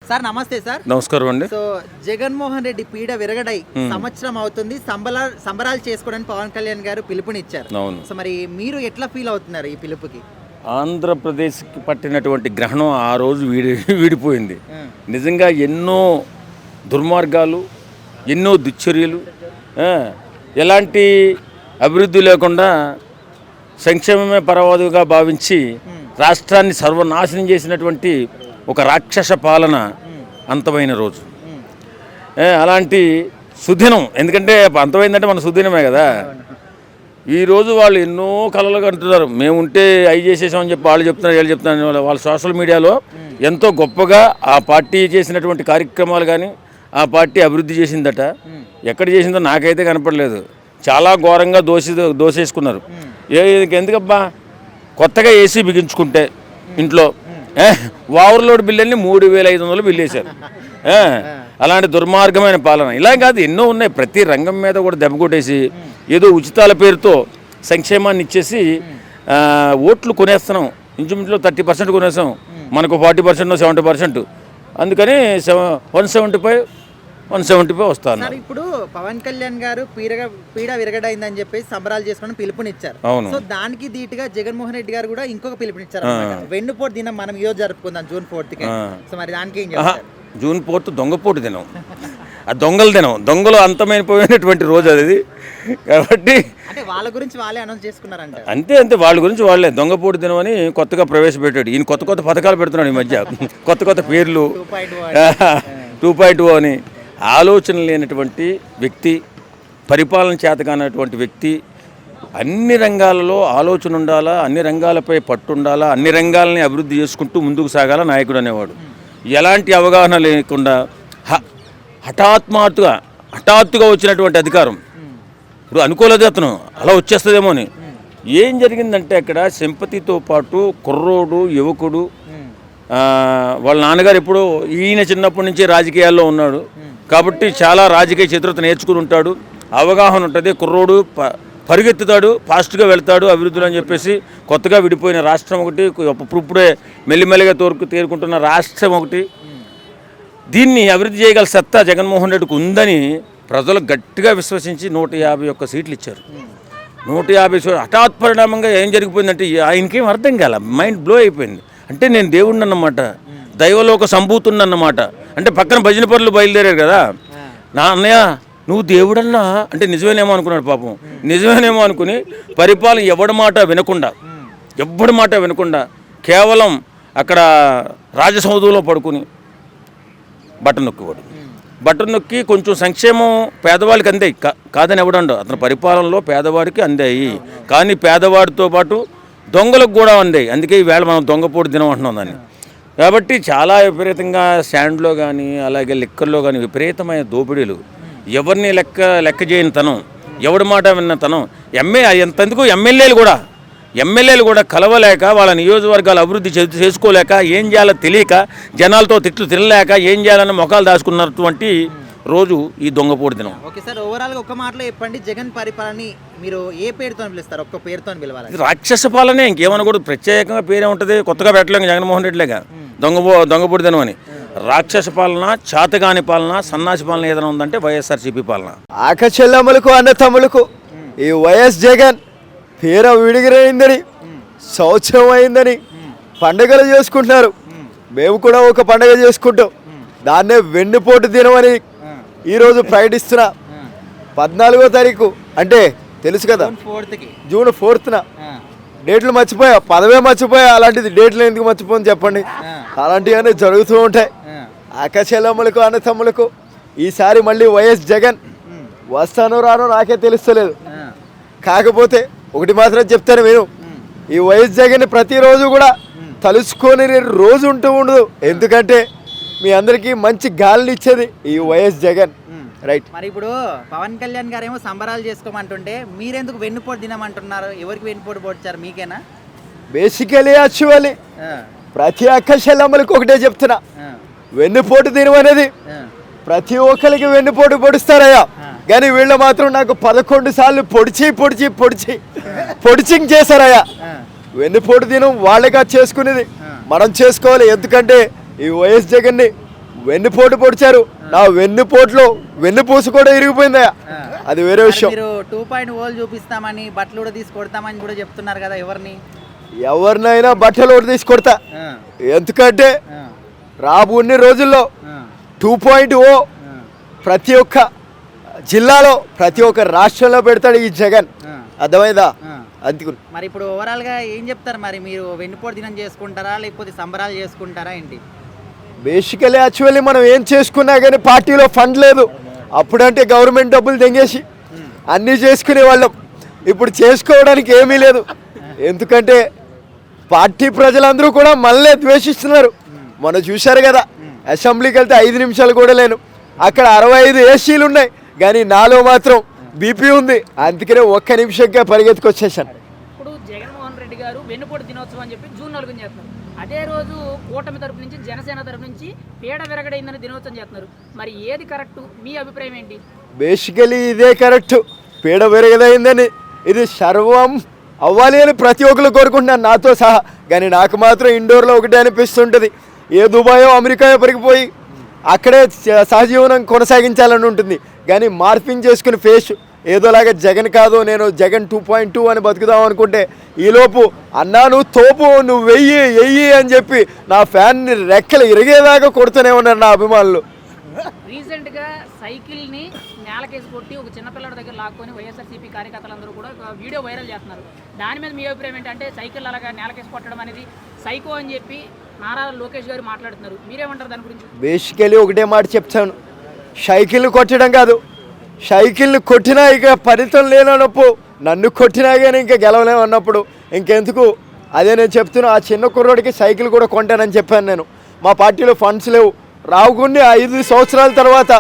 Sir నమస్తే sir. నమస్కారం అండి. సో జగన్మోహన్ రెడ్డి పీడ విరగడై సంవత్సరం అవుతుంది, సంబరాలు చేసుకోవడానికి పవన్ కళ్యాణ్ గారు పిలుపునిచ్చారు. సో మరి మీరు ఎట్లా ఫీల్ అవుతున్నారు ఈ పిలుపుకి? ఆంధ్రప్రదేశ్కి పట్టినటువంటి గ్రహణం ఆ రోజు వీడిపోయింది. నిజంగా ఎన్నో దుర్మార్గాలు, ఎన్నో దుశ్చర్యలు, ఎలాంటి అభివృద్ధి లేకుండా సంక్షేమమే పరమావధిగా భావించి రాష్ట్రాన్ని సర్వనాశనం చేసినటువంటి ఒక రాక్షస పాలన అంతమైన రోజు. అలాంటి సుదినం, ఎందుకంటే అంతమైందంటే మన సుదినమే కదా. ఈరోజు వాళ్ళు ఎన్నో కళలు కంటున్నారు, మేము ఉంటే అవి చేసేసామని చెప్పి వాళ్ళు చెప్తున్నారు, వీళ్ళు చెప్తున్నారు. వాళ్ళ సోషల్ మీడియాలో ఎంతో గొప్పగా ఆ పార్టీ చేసినటువంటి కార్యక్రమాలు కానీ ఆ పార్టీ అభివృద్ధి చేసిందట. ఎక్కడ చేసిందో నాకైతే కనపడలేదు. చాలా ఘోరంగా దోసేసుకున్నారు. ఎందుకబ్బా, కొత్తగా ఏసీ బిగించుకుంటే ఇంట్లో ఓవర్లోడ్ బిల్లుని 3,500 బిల్లు వేశారు. అలాంటి దుర్మార్గమైన పాలన. ఇలా కాదు, ఎన్నో ఉన్నాయి. ప్రతి రంగం మీద కూడా దెబ్బ కొట్టేసి ఏదో ఉచితాల పేరుతో సంక్షేమాన్ని ఇచ్చేసి ఓట్లు కొనేస్తున్నాం. ఇంచుమించులో 30% కొనేస్తాం, మనకు 40% 70%. అందుకని 175 వస్తాను. ఇప్పుడు పవన్ కళ్యాణ్ గారు పీడ విరగడైందని చెప్పేసి సంబరాలు చేసుకోవడం పిలుపునిచ్చారు. సో దానికి ధీటుగా జగన్మోహన్ రెడ్డి గారు కూడా ఇంకొక పిలుపునిచ్చారు. వెన్నుపోటు దినం మనం ఈరోజు జరుపుకుందాం June 4th. సో మరి దానికి ఏం చేస్తారు? June 4th దొంగపోటు దినం, ఆ దొంగల దినం, దొంగలు అంతమైపోయినటువంటి రోజు అది. కాబట్టి అంటే వాళ్ళ గురించి వాళ్ళే అనౌన్స్ చేసుకున్నారంట. అంతే వాళ్ళ గురించి వాళ్ళే దొంగపోటు దినం అని కొత్తగా ప్రవేశపెట్టాడు. ఈయన కొత్త పథకాలు పెడుతున్నాడు ఈ మధ్య, కొత్త పేర్లు 2.2 అని. ఆలోచన లేనటువంటి వ్యక్తి, పరిపాలన చేతకానటువంటి వ్యక్తి. అన్ని రంగాలలో ఆలోచన ఉండాలా, అన్ని రంగాలపై పట్టు ఉండాలా, అన్ని రంగాలని అభివృద్ధి చేసుకుంటూ ముందుకు సాగాల నాయకుడు అనేవాడు. ఎలాంటి అవగాహన లేకుండా హఠాత్తుగా వచ్చినటువంటి అధికారం. ఇప్పుడు అనుకోలేదు అతను అలా వచ్చేస్తుందేమో అని. ఏం జరిగిందంటే అక్కడ సింపతితో పాటు కుర్రోడు, యువకుడు, వాళ్ళ నాన్నగారు ఎప్పుడో ఈయన చిన్నప్పటి నుంచి రాజకీయాల్లో ఉన్నాడు కాబట్టి చాలా రాజకీయ చతురత నేర్చుకుని ఉంటాడు, అవగాహన ఉంటుంది. కుర్రోడు పరిగెత్తుతాడు, ఫాస్ట్గా వెళ్తాడు అభివృద్ధులు అని చెప్పేసి కొత్తగా విడిపోయిన రాష్ట్రం ఒకటి, ఇప్పుడే మెల్లిమెల్లిగా తేరుకుంటున్న రాష్ట్రం ఒకటి. దీన్ని అభివృద్ధి చేయగల సత్తా జగన్మోహన్ రెడ్డికి ఉందని ప్రజలు గట్టిగా విశ్వసించి 151 సీట్లు ఇచ్చారు. 150 హఠాత్ పరిణామంగా ఏం జరిగిపోయిందంటే ఆయనకేం అర్థం కాల, మైండ్ బ్లో అయిపోయింది. అంటే నేను దేవుడిని అన్నమాట, దైవలోక సంభూతుని అన్నమాట. అంటే పక్కన భజన పనులు బయలుదేరారు కదా. నా అన్నయ్య నువ్వు దేవుడన్నా అంటే నిజమేనేమో అనుకున్నాడు పాపం. నిజమేనేమో అనుకుని పరిపాలన ఎవడి మాట వినకుండా కేవలం అక్కడ రాజసౌధంలో పడుకుని బటన్ నొక్కి కొంచెం సంక్షేమం పేదవాళ్ళకి అందాయి, కాదని ఎవడండో. అతని పరిపాలనలో పేదవాడికి అందాయి, కానీ పేదవాడితో పాటు దొంగలకు కూడా అందాయి. అందుకే ఈవేళ మనం దొంగపోటు దినం అంటున్నాం దాన్ని. కాబట్టి చాలా విపరీతంగా శాండ్లో కానీ అలాగే లిక్కర్లో కానీ విపరీతమైన దోపిడీలు, ఎవరిని లెక్క చేయని తనం, ఎవడి మాట విన్న తనం. ఎంతెందుకు ఎమ్మెల్యేలు కూడా కలవలేక, వాళ్ళ నియోజకవర్గాలు అభివృద్ధి చేసుకోలేక, ఏం చేయాలో తెలియక, జనాలతో తిట్లు తినలేక ఏం చేయాలని మొఖాలు దాచుకున్నటువంటి రోజు ఈ దొంగపోటు దినం. ఓకే సార్, ఓవరాల్గా ఒక మాటలో చెప్పండి, జగన్ పరిపాలనని మీరు ఏ పేరుతో పిలుస్తారు? ఒక్క పేరుతో పిలవాలి. రాక్షస పాలనే, ఇంకేమన్నా కూడా ప్రత్యేకంగా పేరే ఉంటుంది. కొత్తగా పెట్టలేక జగన్మోహన్ రెడ్డిలేగా దొంగపోటు దినం అని. రాక్షస పాలన, చాతగాని పాలన, సన్నాసి పాలన ఏదైనా ఉందంటే వైఎస్ఆర్సీపీ పాలన. ఆకచెల్లెమ్మలకు, అన్న తమ్ములకు ఈ వైఎస్ జగన్ పేర విడిగిరైందని, సంవత్సరం అయిందని పండుగలు చేసుకుంటున్నారు. మేము కూడా ఒక పండుగ చేసుకుంటాం, దాన్నే వెన్నుపోటు దినం అని ఈరోజు ప్రకటిస్తున్నా. 14వ తారీఖు అంటే తెలుసు కదా, June 4th. డేట్లు మర్చిపోయా, పదవే మర్చిపోయా. అలాంటిది డేట్లు ఎందుకు మర్చిపోని చెప్పండి. అలాంటివన్నీ జరుగుతూ ఉంటాయి. అక్కచెల్లెమ్మలకు, అన్న తమ్ములకు ఈసారి మళ్ళీ వైఎస్ జగన్ వస్తానో రానో నాకే తెలుస్తలేదు. కాకపోతే ఒకటి మాత్రం చెప్తాను నేను, ఈ వైఎస్ జగన్ ప్రతిరోజు కూడా తలుచుకొని రోజు ఉంటూ ఉండదు. ఎందుకంటే మీ అందరికీ మంచి గాలిని ఇచ్చేది ఈ వైఎస్ జగన్. రైట్. మరి ఇప్పుడు పవన్ కళ్యాణ్ గారు ఏమో సంబరాలు చేసుకోమంటుంటే మీరెందుకు వెన్నుపోటు దినమంటున్నారు? ఎవరికి వెన్నుపోటు పొడిచారు? మీకేనా? బేసికలీ యాక్చువల్లీ ప్రతి అక్క చెల్లెమ్మలకు ఒకటే చెప్తున్నా, వెన్నుపోటు దినం అనేది ప్రతి ఒక్కరికి వెన్నుపోటు పొడుస్తారయ్యా. కానీ వీళ్ళు మాత్రం నాకు 11 సార్లు పొడిచింగ్ చేశారయ్యా. వెన్నుపోటు దినం వాళ్ళగా చేసుకునేది మనం చేసుకోవాలి. ఎందుకంటే ఈ వైఎస్ జగన్ని వెన్నుపోటు పొడిచారు. నా వెన్నుపోట్లో వెన్నుపూసు కూడా ఇరిగిపోయిందా, అది వేరే విషయం. మీరు 2.0 చూపిస్తామని బట్టలు కూడా తీసి కొడతామని కూడా చెప్తున్నారు కదా, ఎవరినైనా బట్టలు కూడా తీసి కొడతా. ఎందుకంటే రాబోయే రోజుల్లో 2.0 ప్రతి ఒక్క జిల్లాలో ప్రతి ఒక్క రాష్ట్రంలో పెడతాడు ఈ జగన్, అర్థమైందా? అందుకు మరి ఇప్పుడు ఓవరాల్ గా ఏం చెప్తారు, మరి మీరు వెన్నుపోటు దినం చేసుకుంటారా లేకపోతే సంబరాలు చేసుకుంటారా ఏంటి? బేసికలీ యాక్చువల్లీ మనం ఏం చేసుకున్నా కానీ పార్టీలో ఫండ్ లేదు. అప్పుడంటే గవర్నమెంట్ డబ్బులు తెంగేసి అన్నీ చేసుకునే వాళ్ళం. ఇప్పుడు చేసుకోవడానికి ఏమీ లేదు. ఎందుకంటే పార్టీ ప్రజలందరూ కూడా మళ్ళీ ద్వేషిస్తున్నారు. మనం చూశారు కదా, అసెంబ్లీకి వెళ్తే 5 నిమిషాలు కూడా లేను, అక్కడ 65 ఏసీలు ఉన్నాయి, కానీ నాలో మాత్రం బీపీ ఉంది. అందుకనే 1 నిమిషంగా పరిగెత్తుకొచ్చేసాను. ఇప్పుడు జగన్మోహన్ రెడ్డి గారు వెన్నుపోటు దినోత్సవం అని చెప్పి జూన్ 4న చేస్తున్నారు. అదే రోజు కూటమి తరపు నుంచి జనసేన తరపు నుంచి పీడ విరగడైందని దినోత్సవం చేస్తున్నారు. మరి ఏది కరెక్ట్, మీ అభిప్రాయం ఏంటి? బేసికలీ ఇదే కరెక్ట్, పీడ విరగడైందని. ఇది సర్వం అవ్వాలి అని ప్రతి ఒక్కరు కోరుకుంటున్నాను, నాతో సహా. కానీ నాకు మాత్రం ఇండోర్లో ఒకటే అనిపిస్తుంటుంది, ఏ దుబాయో అమెరికాయో పరిగిపోయి అక్కడే సహజీవనం కొనసాగించాలని ఉంటుంది. కానీ మార్పింగ్ చేసుకుని ఫేస్ ఏదోలాగా జగన్ కాదు, నేను జగన్ 2.2 అని బతుకుదాం అనుకుంటే ఈలోపు అన్నా నువ్వు తోపు, నువ్వు వెయ్యి అని చెప్పి నా ఫ్యాన్ని రెక్కలు ఇరిగేదాకా కొడుతూనే ఉన్నారు నా అభిమానులు. రీసెంట్ గా సైకిల్ ని నేలకేసి కొట్టి ఒక చిన్నపిల్లడి దగ్గర లాక్కొని వైఎస్ఆర్సీపీ కార్యకర్తలందరూ కూడా ఒక వీడియో వైరల్ చేస్తున్నారు. దాని మీద మీ అభిప్రాయం ఏంటంటే సైకిల్ అలాగా నేలకేసి కొట్టడం అనేది సైకో అని చెప్పి నారా లోకేష్ గారు మాట్లాడుతున్నారు, మీరేమంటారు దాని గురించి? బేసికలీ ఒకటే మాట చెప్తాను, సైకిల్ కొట్టడం కాదు, సైకిల్ని కొట్టినా ఇక ఫలితం లేనప్పుడు, నన్ను కొట్టినా కానీ ఇంకా గెలవలేమన్నప్పుడు ఇంకెందుకు. అదే నేను చెప్తున్నా, ఆ చిన్న కుర్రోడికి సైకిల్ కూడా కొంటానని చెప్పాను నేను. మా పార్టీలో ఫండ్స్ లేవు, రావుకుని 5 సంవత్సరాల తర్వాత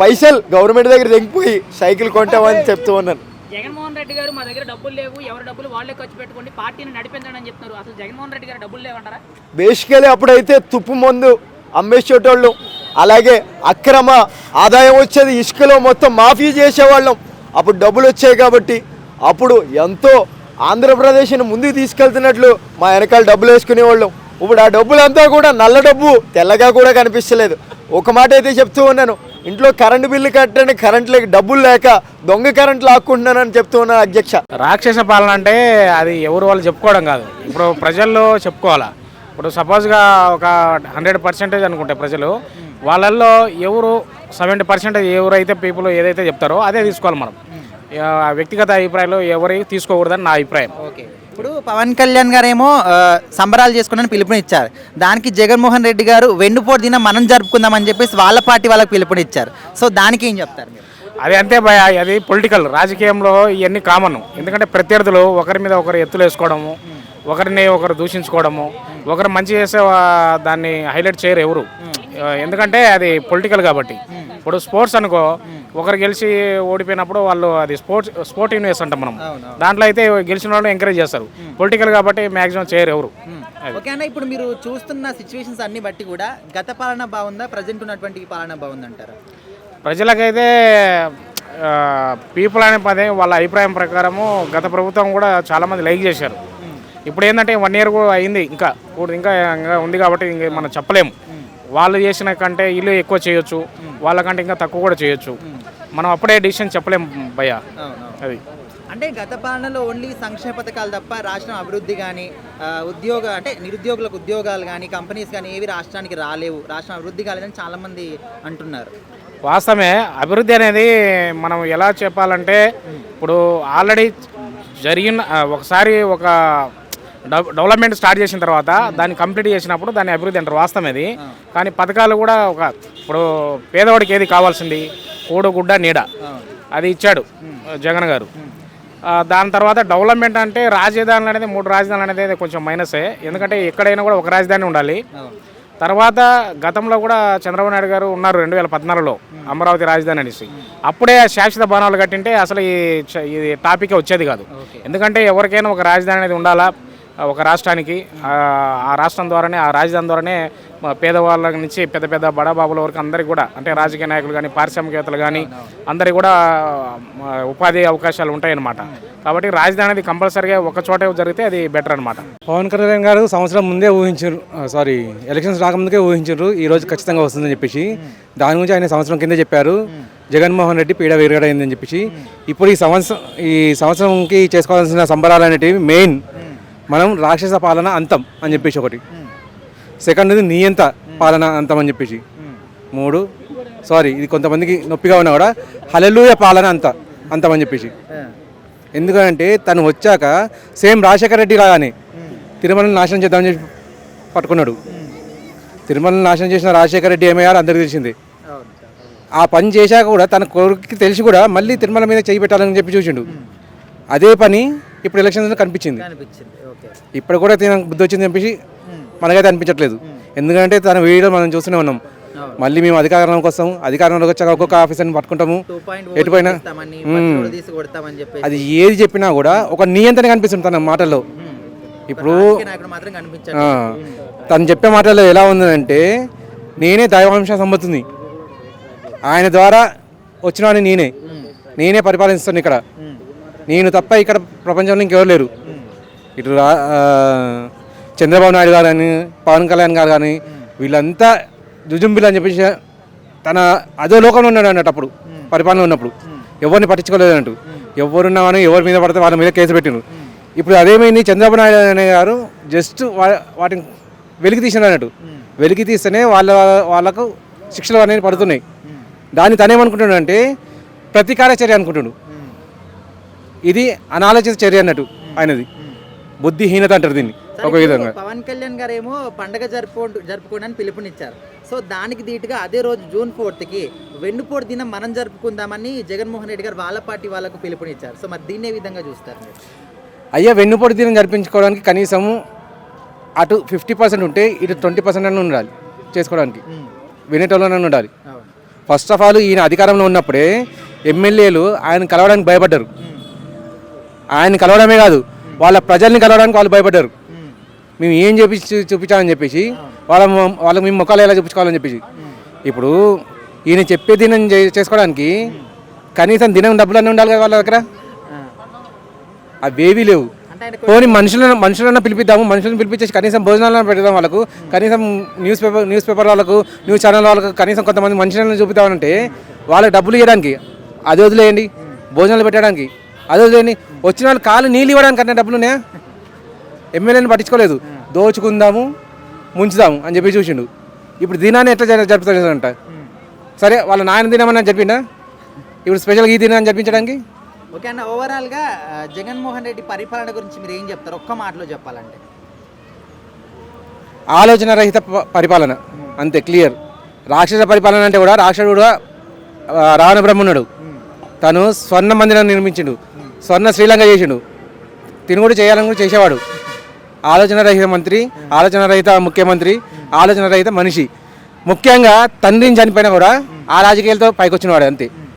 పైసలు గవర్నమెంట్ దగ్గర తెగిపోయి సైకిల్ కొంటామని చెప్తూ ఉన్నాను. జగన్మోహన్ రెడ్డి గారు మా దగ్గర డబ్బులు లేవు, ఎవరి డబ్బులు వాళ్ళే ఖర్చు పెట్టుకోండి, పార్టీని నడిపించండి అని చెప్తున్నారు. అసలు జగన్మోహన్ రెడ్డి గారు డబ్బులు లేవంటారా? బేసికలీ అప్పుడైతే తుప్పు మందు అమ్మేసేటోళ్ళు, అలాగే అక్రమ ఆదాయం వచ్చేది, ఇసుకలో మొత్తం మాఫీ చేసేవాళ్ళం. అప్పుడు డబ్బులు వచ్చాయి కాబట్టి అప్పుడు ఎంతో ఆంధ్రప్రదేశ్ని ముందుకు తీసుకెళ్తున్నట్లు మా వెనకాల డబ్బులు వేసుకునేవాళ్ళం. ఇప్పుడు ఆ డబ్బులంతా కూడా నల్ల డబ్బు, తెల్లగా కూడా కనిపిస్తలేదు. ఒక మాట అయితే చెప్తూ ఉన్నాను, ఇంట్లో కరెంటు బిల్లు కట్టండి, కరెంట్లోకి డబ్బులు లేక దొంగ కరెంట్ లాక్కుంటున్నానని చెప్తూ ఉన్నాను అధ్యక్ష. రాక్షస పాలన అంటే అది ఎవరు వాళ్ళు చెప్పుకోవడం కాదు, ఇప్పుడు ప్రజల్లో చెప్పుకోవాలా. ఇప్పుడు సపోజ్గా ఒక 100% అనుకుంటే ప్రజలు, వాళ్ళల్లో ఎవరు 70% ఎవరైతే పీపుల్ ఏదైతే చెప్తారో అదే తీసుకోవాలి మనం. వ్యక్తిగత అభిప్రాయాలు ఎవరి తీసుకోకూడదని నా అభిప్రాయం. ఓకే, ఇప్పుడు పవన్ కళ్యాణ్ గారేమో సంబరాలు చేసుకుని పిలుపునిచ్చారు, దానికి జగన్మోహన్ రెడ్డి గారు వెన్నుపోటు దినం మనం జరుపుకుందామని చెప్పేసి వాళ్ళ పార్టీ వాళ్ళకి పిలుపునిచ్చారు. సో దానికి ఏం చెప్తారు మీరు? అది అంతే భయ, అది పొలిటికల్, రాజకీయంలో ఇవన్నీ కామన్. ఎందుకంటే ప్రత్యర్థులు ఒకరి మీద ఒకరు ఎత్తులు వేసుకోవడము, ఒకరిని ఒకరు దూషించుకోవడము, ఒకరు మంచి చేసే దాన్ని హైలైట్ చేయరు ఎవరు, ఎందుకంటే అది పొలిటికల్ కాబట్టి. ఇప్పుడు స్పోర్ట్స్ అనుకో, ఒకరు గెలిచి ఓడిపోయినప్పుడు వాళ్ళు అది స్పోర్ట్ యూనివర్స్ అంటాం మనం, దాంట్లో అయితే గెలిచిన వాళ్ళు ఎంకరేజ్ చేస్తారు. పొలిటికల్ కాబట్టి మ్యాక్సిమం చేయరు ఎవరు. ఓకే అన్న, ఇప్పుడు మీరు చూస్తున్న సిచ్యువేషన్స్ అన్ని బట్టి కూడా గత పాలన బాగుందా, ప్రజెంట్ ఉన్నటువంటి పాలన బాగుందంటారా? ప్రజలకైతే పీపుల్ అనే పదే వాళ్ళ అభిప్రాయం ప్రకారము గత ప్రభుత్వం కూడా చాలామంది లైక్ చేశారు. ఇప్పుడు ఏంటంటే 1 year కూడా అయింది, ఇంకా ఉంది కాబట్టి ఇంకా మనం చెప్పలేము. వాళ్ళు చేసిన కంటే వీళ్ళు ఎక్కువ చేయొచ్చు, వాళ్ళకంటే ఇంకా తక్కువ కూడా చేయొచ్చు. మనం అప్పుడే డిసిషన్ చెప్పలేము భయ్య. అది అంటే గత పాలనలో ఓన్లీ సంక్షేమ పథకాలు తప్ప రాష్ట్రం అభివృద్ధి కానీ నిరుద్యోగులకు ఉద్యోగాలు కానీ కంపెనీస్ కానీ ఏవి రాష్ట్రానికి రాలేవు, రాష్ట్రం అభివృద్ధి కాలేదని చాలామంది అంటున్నారు. వాస్తవమే, అభివృద్ధి అనేది మనం ఎలా చెప్పాలంటే, ఇప్పుడు ఆల్రెడీ జరిగిన ఒకసారి ఒక డెవలప్మెంట్ స్టార్ట్ చేసిన తర్వాత దాన్ని కంప్లీట్ చేసినప్పుడు దాన్ని అభివృద్ధి అంటారు, వాస్తవం అది. కానీ పథకాలు కూడా ఇప్పుడు పేదవాడికి ఏది కావాల్సింది, కూడు గుడ్డ నీడ, అది ఇచ్చాడు జగన్ గారు. దాని తర్వాత డెవలప్మెంట్ అంటే రాజధానులు అనేది 3 రాజధానులు అనేది కొంచెం మైనసే, ఎందుకంటే ఎక్కడైనా కూడా ఒక రాజధాని ఉండాలి. తర్వాత గతంలో కూడా చంద్రబాబు నాయుడు గారు ఉన్నారు 2014లో అమరావతి రాజధాని అనేసి, అప్పుడే శాశ్వత భవనాలు కట్టింటే అసలు ఈ టాపిక్ వచ్చేది కాదు. ఎందుకంటే ఎవరికైనా ఒక రాజధాని అనేది ఉండాలా, ఒక రాష్ట్రానికి ఆ రాష్ట్రం ద్వారానే ఆ రాజధాని ద్వారానే పేదవాళ్ళ నుంచి పెద్ద పెద్ద బడాబాబుల వరకు అందరికీ కూడా అంటే రాజకీయ నాయకులు కానీ పారిశ్రామికవేత్తలు కానీ అందరికీ కూడా ఉపాధి అవకాశాలు ఉంటాయన్నమాట. కాబట్టి రాజధాని అనేది కంపల్సరీగా ఒక చోటే జరిగితే అది బెటర్ అనమాట. పవన్ కళ్యాణ్ గారు సంవత్సరం ముందే ఊహించారు, ఎలక్షన్స్ రాకముందుకే ఊహించారు ఈ రోజు ఖచ్చితంగా వస్తుందని చెప్పేసి. దాని గురించి ఆయన సంవత్సరం కింద చెప్పారు జగన్మోహన్ రెడ్డి పీడ విరగడైందని చెప్పేసి. ఇప్పుడు ఈ సంవత్సరంకి చేసుకోవాల్సిన సంబరాలు అనేటివి మెయిన్ మనం రాక్షస పాలన అంతం అని చెప్పేసి ఒకటి, సెకండ్ నియంత పాలన అంతం అని చెప్పేసి, మూడు ఇది కొంతమందికి నొప్పిగా ఉన్నా కూడా హల్లెలూయా పాలన అంతం అని చెప్పేసి. ఎందుకంటే తను వచ్చాక సేమ్ రాజశేఖర రెడ్డి లాగానే తిరుమలని నాశనం చేద్దామని చెప్పి పట్టుకున్నాడు. తిరుమలని నాశనం చేసిన రాజశేఖర రెడ్డి ఏమయ్యారో అందరికీ తెలిసింది. ఆ పని చేశాక కూడా తన కొడుకు తెలిసి కూడా మళ్ళీ తిరుమల మీద చేయి పెట్టాలని చెప్పి చూసిండు. అదే పని ఇప్పుడు ఎలక్షన్స్ కనిపించింది. ఇప్పుడు కూడా తిన బుద్ధి వచ్చింది చెప్పేసి మనకైతే అనిపించట్లేదు. ఎందుకంటే తన వీడియో మనం చూస్తూనే ఉన్నాం. మళ్ళీ మేము అధికారంలోకి వస్తాము, అధికారంలోకి వచ్చాక ఒక్కొక్క ఆఫీసర్ని పట్టుకుంటాము, ఎటుపోయినా అది ఏది చెప్పినా కూడా ఒక నియంత్రణ కనిపిస్తుంది తన మాటల్లో. ఇప్పుడు తను చెప్పే మాటల్లో ఎలా ఉందంటే నేనే దైవాంశ సంబంధించింది, ఆయన ద్వారా వచ్చినవాడిని నేనే పరిపాలిస్తాను ఇక్కడ, నేను తప్ప ఇక్కడ ప్రపంచంలో ఇంకెవరు లేరు. ఇటు చంద్రబాబు నాయుడు గారు కానీ పవన్ కళ్యాణ్ గారు కానీ వీళ్ళంతా జుజుంబిలు అని చెప్పేసి తన అదో లోకంలో ఉన్నాడు అన్నట్టు. అప్పుడు పరిపాలన ఉన్నప్పుడు ఎవరిని పట్టించుకోలేదు అన్నట్టు. ఎవరున్నా కానీ ఎవరి మీద పడితే వాళ్ళ మీద కేసు పెట్టిండ్రు. ఇప్పుడు అదేమైంది, చంద్రబాబు నాయుడు అనే గారు జస్ట్ వాటిని వెలికి తీసినాడు అన్నట్టు. వెలికి తీస్తేనే వాళ్ళకు శిక్షలు అనేవి పడుతున్నాయి. దాన్ని తనేమనుకుంటున్నాడు అంటే ప్రతీకార చర్య అనుకుంటున్నాడు. ఇది అనాలోచిత చర్య అన్నట్టు ఆయనది, బుద్ధిహీనత అంటారు దీన్ని ఒక విధంగా. పవన్ కళ్యాణ్ గారు ఏమో పండగ జరుపుకోవడానికి పిలుపునిచ్చారు. సో దానికి ధీటుగా అదే రోజు జూన్ 4కి వెన్నుపోటు దినం మనం జరుపుకుందామని జగన్మోహన్ రెడ్డి గారు వాళ్ళ పార్టీ వాళ్ళకు పిలుపునిచ్చారు. సో మరి దీన్ని ఏ విధంగా చూస్తారు మీరు? అయ్యా, వెన్నుపోటు దినం జరిపించుకోవడానికి కనీసం అటు 50% ఉంటే ఇటు 20% అని ఉండాలి చేసుకోవడానికి, వినేటోళ్ళనే ఉండాలి. ఫస్ట్ ఆఫ్ ఆల్ ఈయన అధికారంలో ఉన్నప్పుడే ఎమ్మెల్యేలు ఆయన కలవడానికి భయపడ్డారు. ఆయన కలవడమే కాదు, వాళ్ళ ప్రజల్ని కలవడానికి వాళ్ళు భయపడ్డారు. మేము ఏం చూపించామని చెప్పేసి వాళ్ళకి మేము ముఖాలు ఎలా చూపించుకోవాలని చెప్పేసి. ఇప్పుడు ఈయన చెప్పే దినం చేసుకోవడానికి కనీసం దినం డబ్బులన్నీ ఉండాలి కదా వాళ్ళ దగ్గర, అవేవీ లేవు. పోనీ మనుషులన్నా పిలిపిద్దాము, మనుషులను పిలిపించేసి కనీసం భోజనాలను పెడదాం వాళ్ళకు, కనీసం న్యూస్ పేపర్ వాళ్ళకు, న్యూస్ ఛానల్ వాళ్ళకు కనీసం కొంతమంది మనుషులను చూపిద్దామంటే వాళ్ళకి డబ్బులు ఇవ్వడానికి అది వదిలేయండి, భోజనాలు పెట్టడానికి అది వదిలేయండి, వచ్చిన వాళ్ళు కాలు నీళ్ళు ఇవ్వడానికి అన్న డబ్బులునే. ఎమ్మెల్యేని పట్టించుకోలేదు, దోచుకుందాము ముంచుదాము అని చెప్పి చూసిండు. ఇప్పుడు దినాన్ని ఎట్లా జరుపుతాడంట? సరే వాళ్ళ నాయన దినమన్నా చెప్పిండా, ఇప్పుడు స్పెషల్గా ఈ దినాన్ని జరిపించడానికి. ఓకే అన్న, ఓవరాల్గా జగన్మోహన్ రెడ్డి పరిపాలన గురించి మీరు ఏం చెప్తారు ఒక్క మాటలో చెప్పాలంటే? ఆలోచన రహిత పరిపాలన, అంతే, క్లియర్. రాక్షస పరిపాలన అంటే కూడా రాక్షసుడు రావణ బ్రహ్మణుడు, తను స్వర్ణ మందిరాన్ని నిర్మించిండు, స్వర్ణ శ్రీలంక చేసిండు, తిను కూడా చేయాలని కూడా చేసేవాడు. ఆలోచన రహిత మంత్రి, ఆలోచన రహిత ముఖ్యమంత్రి, ఆలోచన రహిత మనిషి. ముఖ్యంగా తండ్రిని చనిపోయినా కూడా ఆ రాజకీయాలతో పైకి వచ్చినవాడు, అంతే.